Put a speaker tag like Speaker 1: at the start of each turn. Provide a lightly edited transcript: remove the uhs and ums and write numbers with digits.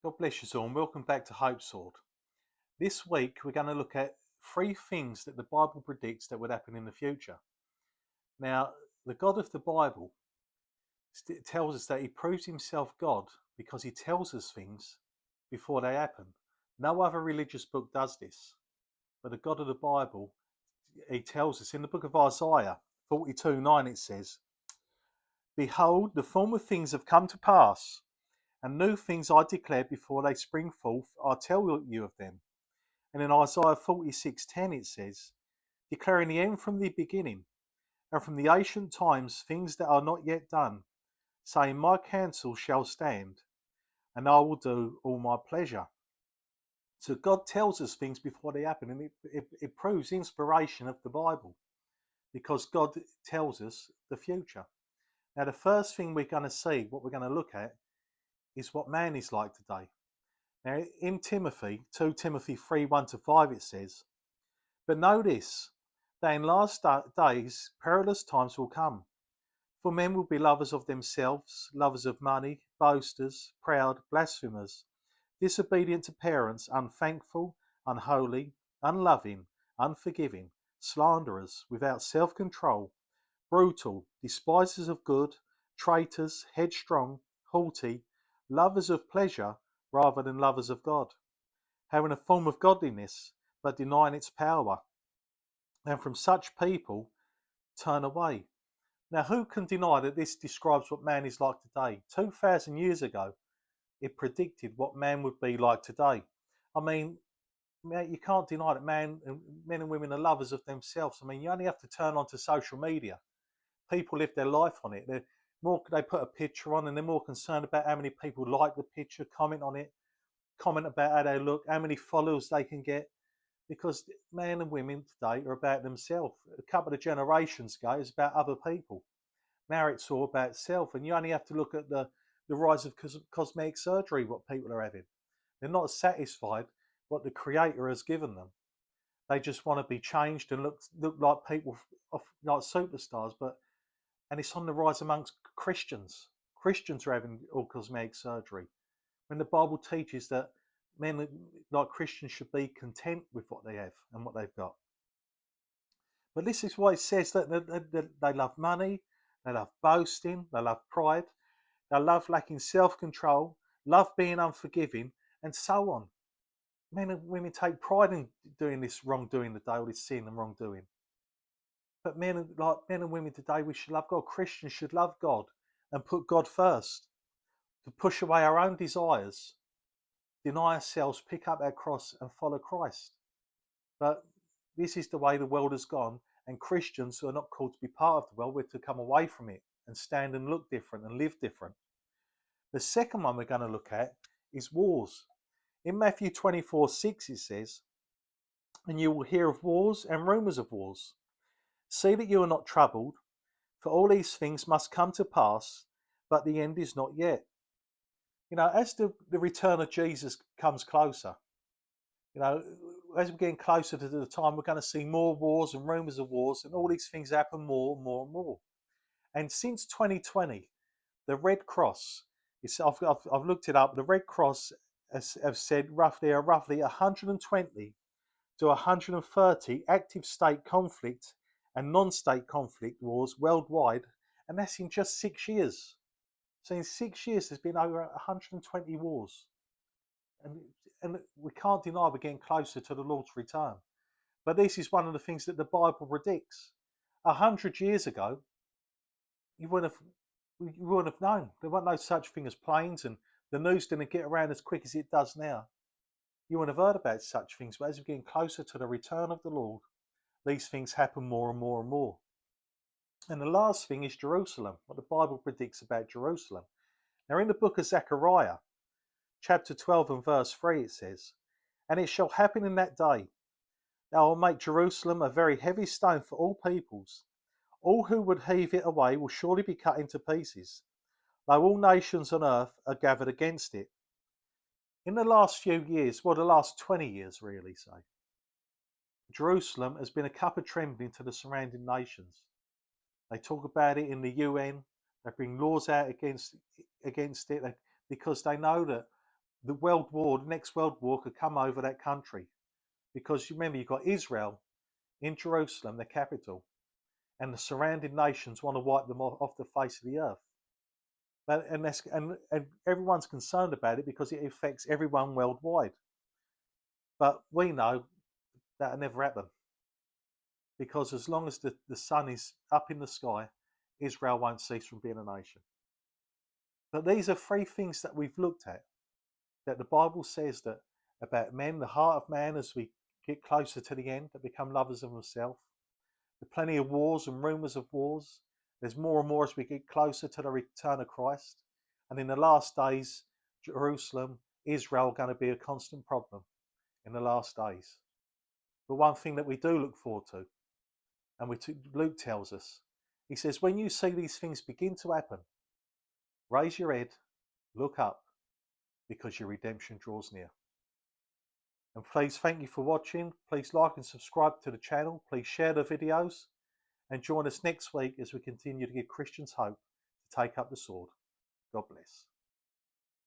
Speaker 1: God bless you all and welcome back to HopeSword. This week we're going to look at three things that the Bible predicts that would happen in the future. Now, the God of the Bible tells us that he proves himself God because he tells us things before they happen. No other religious book does this. But the God of the Bible, he tells us in the book of Isaiah 42:9 it says, "Behold, the former things have come to pass, and new things I declare before they spring forth, I tell you of them." And in Isaiah 46:10 it says, "Declaring the end from the beginning, and from the ancient times things that are not yet done, saying, My counsel shall stand, and I will do all my pleasure." So God tells us things before they happen, and it proves inspiration of the Bible, because God tells us the future. Now, the first thing we're going to see, what we're going to look at, is what man is like today. Now, in Timothy, 2 Timothy 3:1-5, it says, "But know this, that in last days perilous times will come. For men will be lovers of themselves, lovers of money, boasters, proud, blasphemers, disobedient to parents, unthankful, unholy, unloving, unforgiving, slanderers, without self-control, brutal, despisers of good, traitors, headstrong, haughty, lovers of pleasure rather than lovers of God, having a form of godliness, but denying its power. And from such people turn away." Now, who can deny that this describes what man is like today? 2,000 years ago, it predicted what man would be like today. I mean, you can't deny that men and women are lovers of themselves. I mean, you only have to turn on to social media. People live their life on it. They put a picture on and they're more concerned about how many people like the picture, comment on it, comment about how they look, how many followers they can get, because men and women today are about themselves. A couple of generations ago, it was about other people. Now it's all about self, and you only have to look at the rise of cosmetic surgery, what people are having. They're not satisfied what the Creator has given them. They just want to be changed and look like people, like superstars. And it's on the rise amongst Christians. Christians are having all cosmetic surgery when the Bible teaches that men like Christians should be content with what they have and what they've got. But this is why it says that they love money, they love boasting, they love pride, they love lacking self-control, love being unforgiving, and so on. Men and women take pride in doing this wrongdoing today, all this sin and wrongdoing. But men and women today, we should love God. Christians should love God and put God first, to push away our own desires, deny ourselves, pick up our cross, and follow Christ. But this is the way the world has gone, and Christians who are not called to be part of the world, we're to come away from it and stand and look different and live different. The second one we're going to look at is wars. In Matthew 24:6 it says, "And you will hear of wars and rumours of wars. See that you are not troubled, for all these things must come to pass, but the end is not yet." As the return of Jesus comes closer, as we're getting closer to the time, we're going to see more wars and rumours of wars, and all these things happen more and more and more. And since 2020, the Red Cross, I've looked it up, the Red Cross have said roughly 120 to 130 active state conflict and non-state conflict wars worldwide, and that's in just 6 years. So in 6 years, there's been over 120 wars. And we can't deny we're getting closer to the Lord's return. But this is one of the things that the Bible predicts. 100 years ago, you wouldn't have known. There weren't no such thing as planes, and the news didn't get around as quick as it does now. You wouldn't have heard about such things. But as we're getting closer to the return of the Lord, these things happen more and more and more. And the last thing is Jerusalem, what the Bible predicts about Jerusalem. Now, in the book of Zechariah, chapter 12 and verse 3, it says, "And it shall happen in that day, that I will make Jerusalem a very heavy stone for all peoples. All who would heave it away will surely be cut into pieces, though all nations on earth are gathered against it." In the last few years, well, the last 20 years really, say, Jerusalem has been a cup of trembling to the surrounding nations. They talk about it in the UN. They bring laws out against it because they know that the next world war could come over that country. Because you remember, you've got Israel in Jerusalem, the capital, and the surrounding nations want to wipe them off the face of the earth. And everyone's concerned about it because it affects everyone worldwide. But we know that'll never happen. Because as long as the sun is up in the sky, Israel won't cease from being a nation. But these are three things that we've looked at, that the Bible says that about men, the heart of man as we get closer to the end, that become lovers of himself. There's plenty of wars and rumours of wars. There's more and more as we get closer to the return of Christ. And in the last days, Jerusalem, Israel are going to be a constant problem in the last days. But one thing that we do look forward to, and Luke tells us, he says, when you see these things begin to happen, raise your head, look up, because your redemption draws near. And please, thank you for watching. Please like and subscribe to the channel. Please share the videos. And join us next week as we continue to give Christians hope to take up the sword. God bless.